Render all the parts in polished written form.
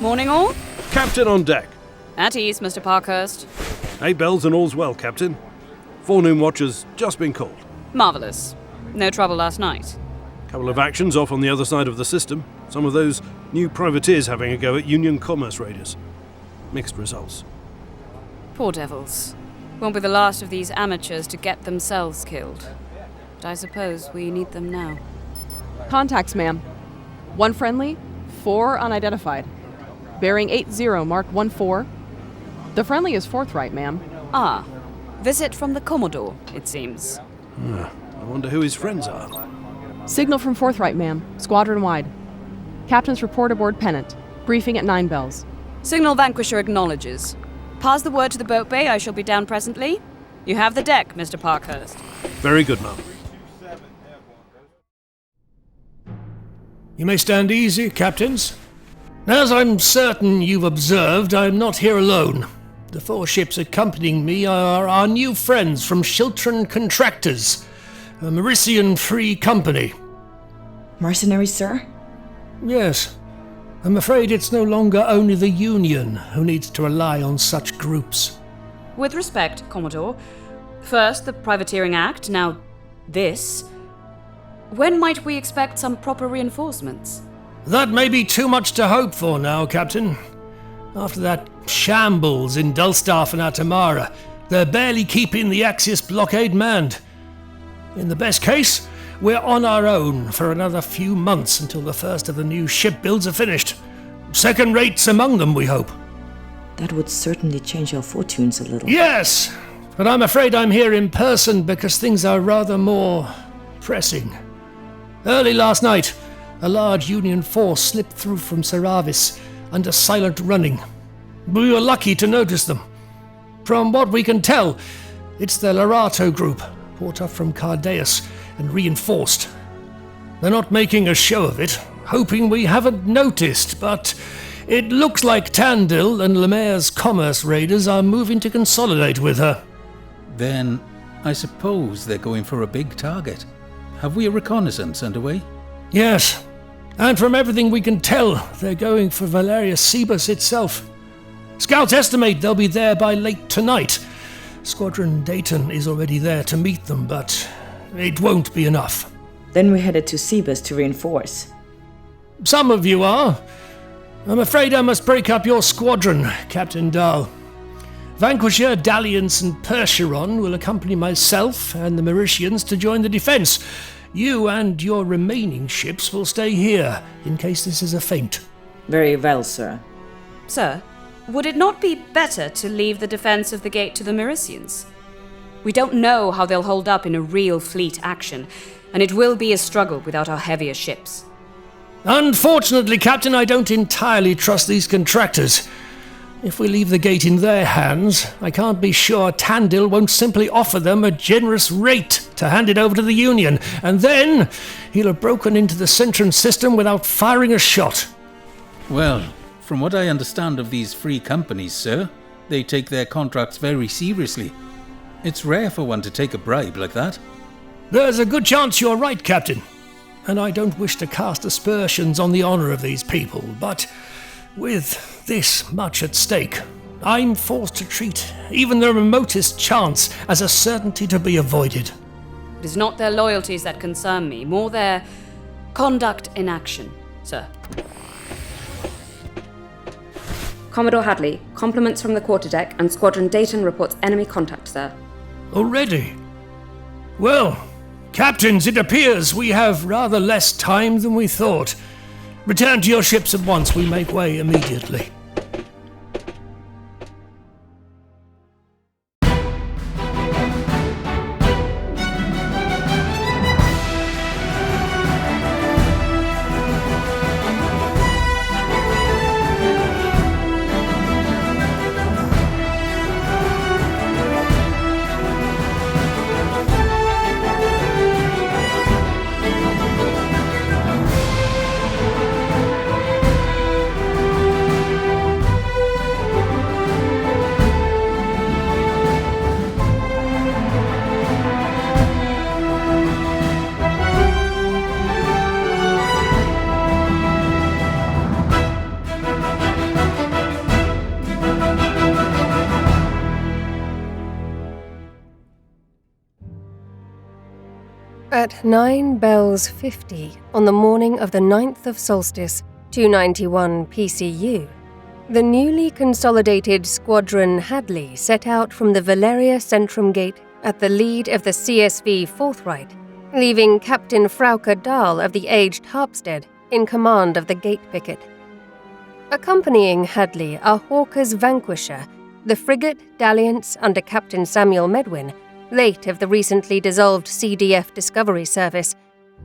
Morning all. Captain on deck. At ease, Mr. Parkhurst. 8 bells and all's well, Captain. Forenoon watch has just been called. Marvellous. No trouble last night. Couple of actions off on the other side of the system. Some of those new privateers having a go at Union commerce raiders. Mixed results. Poor devils. Won't be the last of these amateurs to get themselves killed. But I suppose we need them now. Contacts, ma'am. 1 friendly, 4 unidentified. Bearing 80, mark 14. The friendly is forthright, ma'am. Ah. Visit from the Commodore, it seems. I wonder who his friends are. Signal from forthright, ma'am. Squadron wide. Captain's report aboard Pennant. Briefing at 9 bells. Signal Vanquisher acknowledges. Pass the word to the boat bay. I shall be down presently. You have the deck, Mr. Parkhurst. Very good, ma'am. You may stand easy, captains. As I'm certain you've observed, I'm not here alone. The 4 ships accompanying me are our new friends from Sojourn Contractors, a Mauritian free company. Mercenaries, sir? Yes. I'm afraid it's no longer only the Union who needs to rely on such groups. With respect, Commodore. First, the Privateering Act, now this. When might we expect some proper reinforcements? That may be too much to hope for now, Captain. After that shambles in Dulstaff and Atamara, they're barely keeping the Axis blockade manned. In the best case, we're on our own for another few months until the first of the new ship builds are finished. Second rates among them, we hope. That would certainly change our fortunes a little. Yes, but I'm afraid I'm here in person because things are rather more pressing. Early last night, a large Union force slipped through from Seravis under silent running. We were lucky to notice them. From what we can tell, it's the Larato group, brought up from Cardaeus and reinforced. They're not making a show of it, hoping we haven't noticed, but it looks like Tandil and Lemaire's commerce raiders are moving to consolidate with her. Then, I suppose they're going for a big target. Have we a reconnaissance underway? Yes, and from everything we can tell, they're going for Valeria Sibus itself. Scouts estimate they'll be there by late tonight. Squadron Dayton is already there to meet them, but it won't be enough. Then we're headed to Sibus to reinforce. Some of you are. I'm afraid I must break up your squadron, Captain Dahl. Vanquisher, Dalliance, and Percheron will accompany myself and the Mauritians to join the defense. You and your remaining ships will stay here, in case this is a feint. Very well, sir. Sir, would it not be better to leave the defense of the gate to the Mauritians? We don't know how they'll hold up in a real fleet action, and it will be a struggle without our heavier ships. Unfortunately, Captain, I don't entirely trust these contractors. If we leave the gate in their hands, I can't be sure Tandil won't simply offer them a generous rate to hand it over to the Union, and then he'll have broken into the Centron system without firing a shot. Well, from what I understand of these free companies, sir, they take their contracts very seriously. It's rare for one to take a bribe like that. There's a good chance you're right, Captain. And I don't wish to cast aspersions on the honor of these people, but with this much at stake, I'm forced to treat even the remotest chance as a certainty to be avoided. It is not their loyalties that concern me, more their conduct in action, sir. Commodore Hadley, compliments from the quarterdeck and Squadron Dayton reports enemy contact, sir. Already? Well, captains, it appears we have rather less time than we thought. Return to your ships at once. We make way immediately. At 9 bells 50 on the morning of the 9th of Solstice, 291 PCU, the newly consolidated Squadron Hadley set out from the Valeria Centrum Gate at the lead of the CSV Forthright, leaving Captain Frauke Dahl of the aged Harpstead in command of the gate picket. Accompanying Hadley are Hawker's Vanquisher, the frigate Dalliance under Captain Samuel Medwin, late of the recently dissolved CDF Discovery Service,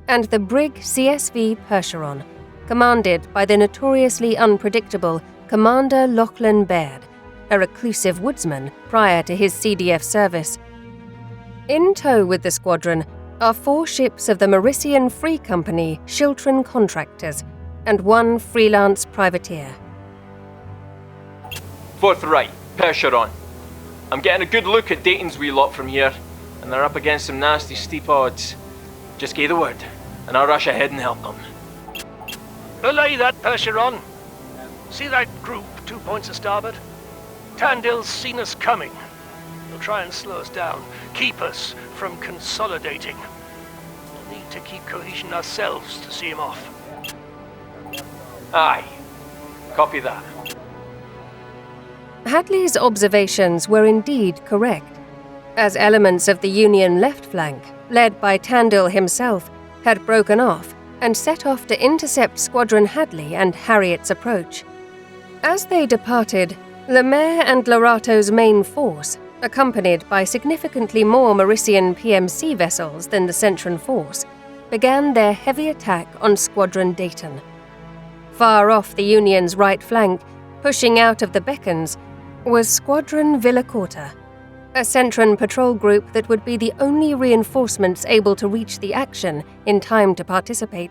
and the brig CSV Percheron, commanded by the notoriously unpredictable Commander Lachlan Baird, a reclusive woodsman prior to his CDF service. In tow with the squadron are 4 ships of the Mauritian Free Company Shiltron Contractors and 1 freelance privateer. Forthright, Percheron. I'm getting a good look at Dayton's wee lot from here, and they're up against some nasty steep odds. Just give the word, and I'll rush ahead and help them. Belay that, Percheron. See that group 2 points to starboard? Tandil's seen us coming. He'll try and slow us down, keep us from consolidating. We'll need to keep cohesion ourselves to see him off. Aye. Copy that. Hadley's observations were indeed correct, as elements of the Union left flank, led by Tandil himself, had broken off and set off to intercept Squadron Hadley and Harriet's approach. As they departed, Lemaire and Lorato's main force, accompanied by significantly more Mauritian PMC vessels than the Centron force, began their heavy attack on Squadron Dayton. Far off the Union's right flank, pushing out of the beacons, was Squadron Villacorta, a Centron patrol group that would be the only reinforcements able to reach the action in time to participate.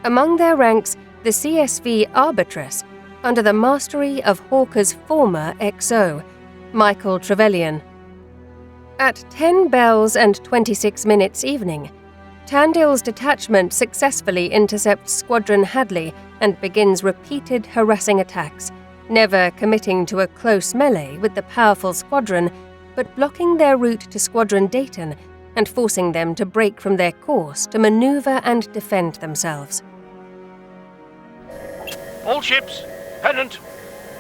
Among their ranks, the CSV Arbitress, under the mastery of Hawker's former XO, Michael Trevelyan. At 10 bells and 26 minutes evening, Tandil's detachment successfully intercepts Squadron Hadley and begins repeated harassing attacks, never committing to a close melee with the powerful squadron, but blocking their route to Squadron Dayton and forcing them to break from their course to maneuver and defend themselves. All ships, Pennant,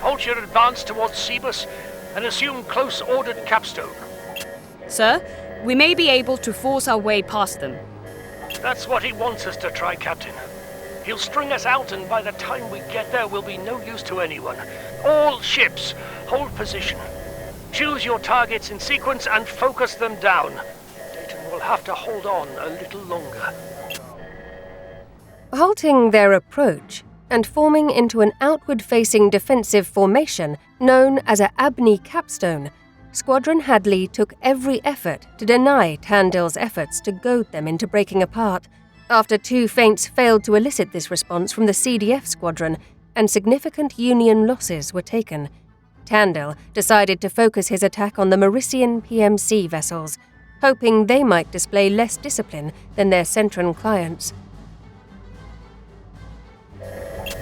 halt your advance towards Sibus and assume close ordered capstone. Sir, we may be able to force our way past them. That's what he wants us to try, Captain. He'll string us out, and by the time we get there, we'll be no use to anyone. All ships, hold position. Choose your targets in sequence and focus them down. Dayton will have to hold on a little longer. Halting their approach and forming into an outward-facing defensive formation known as a Abney Capstone, Squadron Hadley took every effort to deny Tandil's efforts to goad them into breaking apart. After 2 feints failed to elicit this response from the CDF squadron, and significant Union losses were taken, Tandil decided to focus his attack on the Mauritian PMC vessels, hoping they might display less discipline than their Centron clients.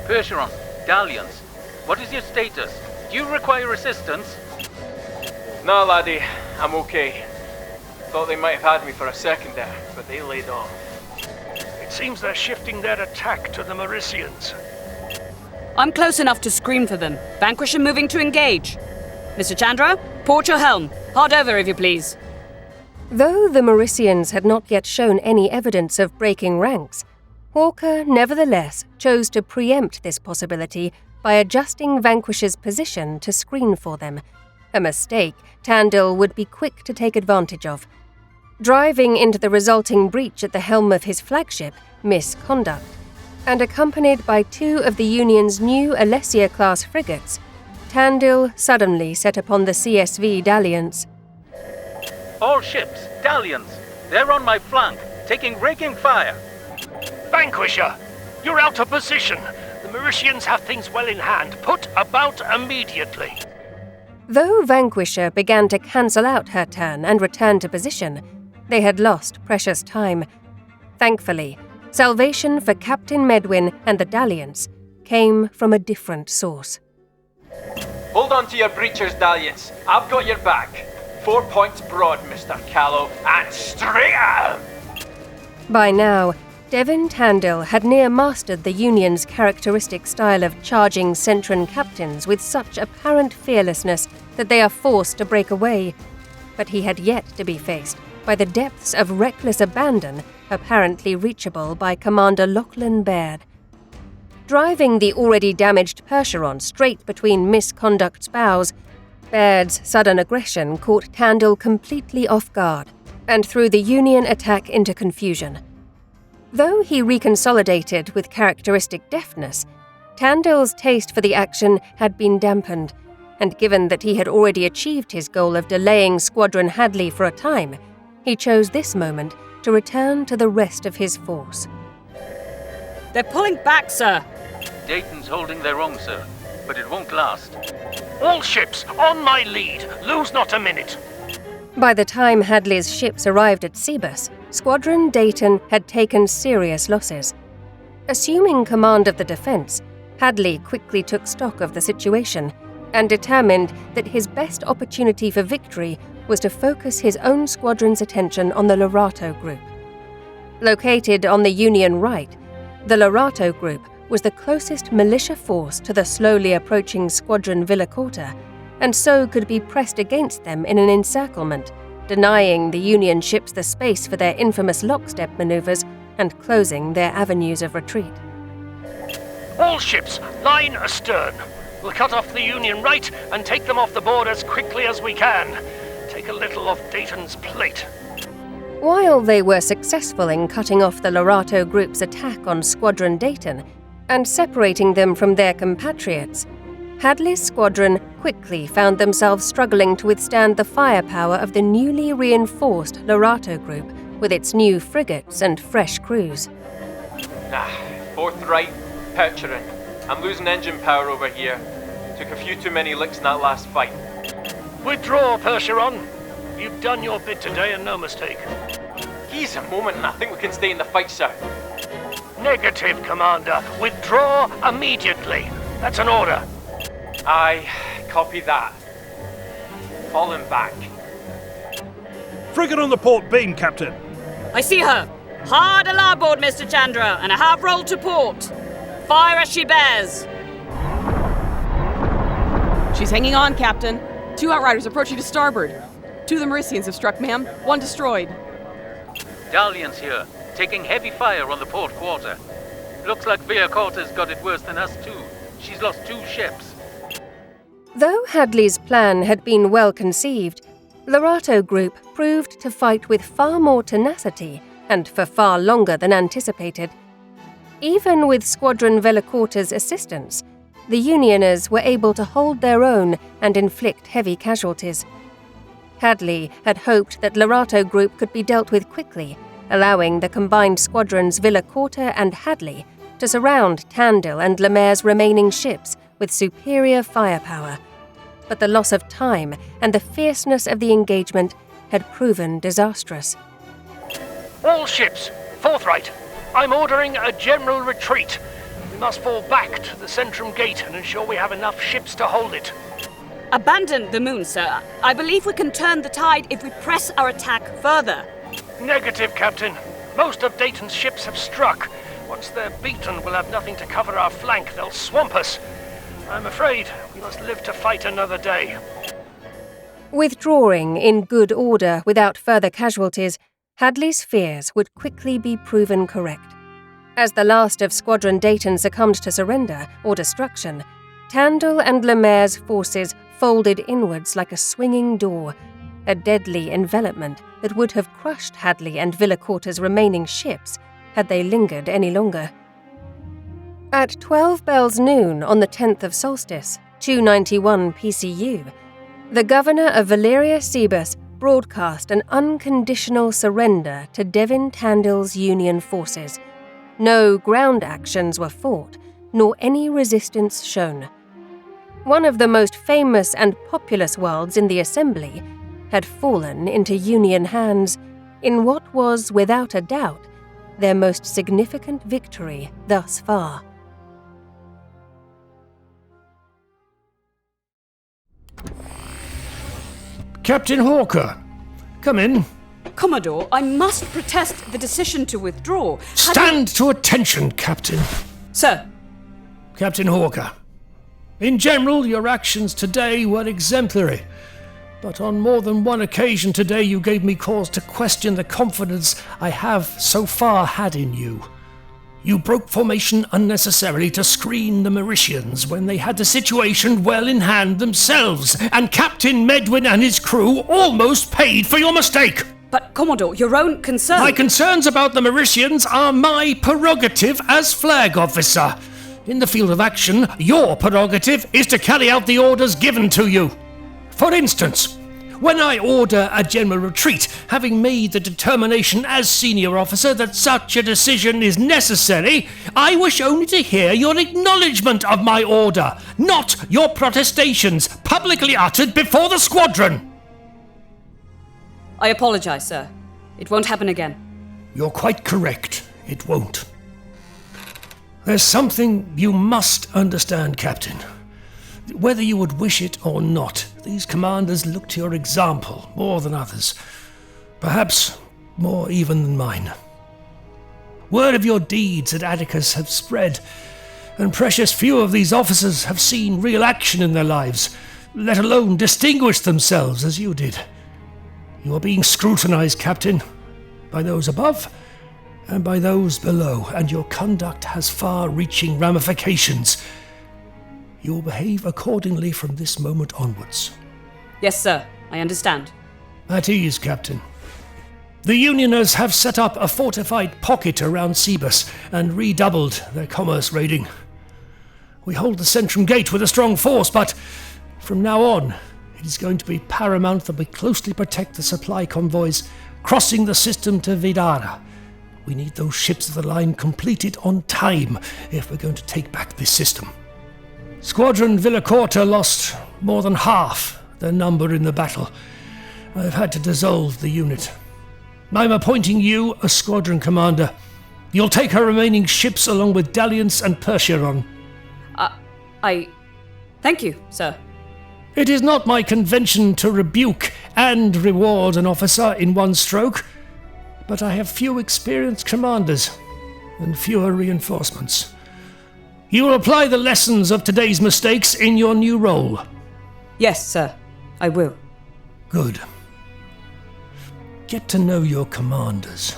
Percheron, Dalliance, what is your status? Do you require assistance? Nah, laddie, I'm okay. Thought they might have had me for a second there, but they laid off. It seems they're shifting their attack to the Mauritians. I'm close enough to scream for them. Vanquisher moving to engage. Mr. Chandra, port your helm. Hard over, if you please. Though the Mauritians had not yet shown any evidence of breaking ranks, Hawker nevertheless chose to preempt this possibility by adjusting Vanquisher's position to screen for them, a mistake Tandil would be quick to take advantage of. Driving into the resulting breach at the helm of his flagship, Misconduct, and accompanied by 2 of the Union's new Alessia-class frigates, Tandil suddenly set upon the CSV Dalliance. All ships, Dalliance, they're on my flank, taking raking fire. Vanquisher, you're out of position. The Mauritians have things well in hand. Put about immediately. Though Vanquisher began to cancel out her turn and return to position, they had lost precious time. Thankfully, salvation for Captain Medwin and the Dalliance came from a different source. Hold on to your breachers, Dalliance. I've got your back. 4 points broad, Mr. Callow, and straight at him! By now, Devin Tandil had near mastered the Union's characteristic style of charging Centran captains with such apparent fearlessness that they are forced to break away. But he had yet to be faced by the depths of reckless abandon apparently reachable by Commander Lachlan Baird. Driving the already damaged Percheron straight between Misconduct's bows, Baird's sudden aggression caught Tandil completely off guard and threw the Union attack into confusion. Though he reconsolidated with characteristic deftness, Tandil's taste for the action had been dampened, and given that he had already achieved his goal of delaying Squadron Hadley for a time, he chose this moment to return to the rest of his force. They're pulling back, sir. Dayton's holding their own, sir, but it won't last. All ships, on my lead. Lose not a minute. By the time Hadley's ships arrived at Sibus, Squadron Dayton had taken serious losses. Assuming command of the defense, Hadley quickly took stock of the situation and determined that his best opportunity for victory was to focus his own squadron's attention on the Lorato Group. Located on the Union right, the Lorato Group was the closest militia force to the slowly approaching Squadron Villacorta, and so could be pressed against them in an encirclement, denying the Union ships the space for their infamous lockstep maneuvers and closing their avenues of retreat. All ships, line astern. We'll cut off the Union right and take them off the board as quickly as we can. Take a little off Dayton's plate. While they were successful in cutting off the Lorato Group's attack on Squadron Dayton and separating them from their compatriots, Hadley's squadron quickly found themselves struggling to withstand the firepower of the newly reinforced Lorato Group with its new frigates and fresh crews. Fourth right, Percheron. I'm losing engine power over here. Took a few too many licks in that last fight. Withdraw, Percheron. You've done your bit today and no mistake. Geez, a moment and I think we can stay in the fight, sir. Negative, Commander. Withdraw immediately. That's an order. Aye, copy that. Falling back. Frigate on the port beam, Captain. I see her. Hard a larboard, Mr. Chandra, and a half roll to port. Fire as she bears. She's hanging on, Captain. 2 Outriders approaching to starboard. 2 of the Mericians have struck, ma'am. 1 destroyed. Dalian's here, taking heavy fire on the port quarter. Looks like Villacorta's got it worse than us too. She's lost 2 ships. Though Hadley's plan had been well conceived, Lorato Group proved to fight with far more tenacity and for far longer than anticipated. Even with Squadron Villacorta's assistance, the Unioners were able to hold their own and inflict heavy casualties. Hadley had hoped that Lorato Group could be dealt with quickly, allowing the combined squadrons Villacorta and Hadley to surround Tandil and Lemaire's remaining ships with superior firepower. But the loss of time and the fierceness of the engagement had proven disastrous. All ships, fourth right. I'm ordering a general retreat. We must fall back to the Centrum Gate and ensure we have enough ships to hold it. Abandon the moon, sir. I believe we can turn the tide if we press our attack further. Negative, Captain. Most of Dayton's ships have struck. Once they're beaten, we'll have nothing to cover our flank. They'll swamp us. I'm afraid we must live to fight another day. Withdrawing in good order without further casualties, Hadley's fears would quickly be proven correct. As the last of Squadron Dayton succumbed to surrender or destruction, Tandil and Lemaire's forces folded inwards like a swinging door, a deadly envelopment that would have crushed Hadley and Villacorta's remaining ships had they lingered any longer. At 12 bells noon on the 10th of solstice, 291 PCU, the governor of Valeria Sibus broadcast an unconditional surrender to Devin Tandil's Union forces. No ground actions were fought, nor any resistance shown. One of the most famous and populous worlds in the Assembly had fallen into Union hands in what was, without a doubt, their most significant victory thus far. Captain Hawker, come in. Commodore, I must protest the decision to withdraw. Stand to attention, Captain. Sir. Captain Hawker. In general, your actions today were exemplary. But on more than one occasion today, you gave me cause to question the confidence I have so far had in you. You broke formation unnecessarily to screen the Mauritians when they had the situation well in hand themselves, and Captain Medwin and his crew almost paid for your mistake. But, Commodore, your own concerns... My concerns about the Mauritians are my prerogative as flag officer. In the field of action, your prerogative is to carry out the orders given to you. For instance, when I order a general retreat, having made the determination as senior officer that such a decision is necessary, I wish only to hear your acknowledgement of my order, not your protestations publicly uttered before the squadron. I apologize, sir. It won't happen again. You're quite correct. It won't. There's something you must understand, Captain. Whether you would wish it or not, these commanders look to your example more than others. Perhaps more even than mine. Word of your deeds at Atticus have spread, and precious few of these officers have seen real action in their lives, let alone distinguished themselves as you did. You are being scrutinized, Captain, by those above and by those below, and your conduct has far-reaching ramifications. You will behave accordingly from this moment onwards. Yes, sir. I understand. At ease, Captain. The Unioners have set up a fortified pocket around Sibus and redoubled their commerce raiding. We hold the Centrum Gate with a strong force, but from now on, it is going to be paramount that we closely protect the supply convoys crossing the system to Vidara. We need those ships of the line completed on time if we're going to take back this system. Squadron Villacorta lost more than half their number in the battle. I've had to dissolve the unit. I'm appointing you a squadron commander. You'll take her remaining ships along with Dalliance and Percheron. Thank you, sir. It is not my convention to rebuke and reward an officer in one stroke, but I have few experienced commanders and fewer reinforcements. You will apply the lessons of today's mistakes in your new role. Yes, sir. I will. Good. Get to know your commanders.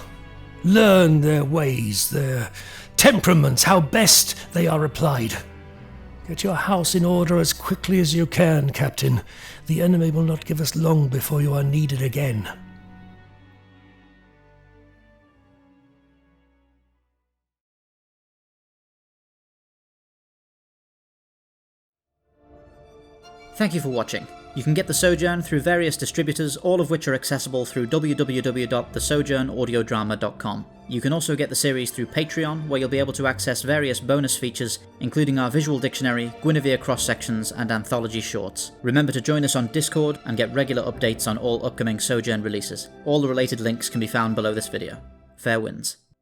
Learn their ways, their temperaments, how best they are applied. Get your house in order as quickly as you can, Captain. The enemy will not give us long before you are needed again. Thank you for watching. You can get the Sojourn through various distributors, all of which are accessible through www.thesojournaudiodrama.com. You can also get the series through Patreon, where you'll be able to access various bonus features, including our visual dictionary, Guinevere cross-sections, and anthology shorts. Remember to join us on Discord and get regular updates on all upcoming Sojourn releases. All the related links can be found below this video. Fair winds.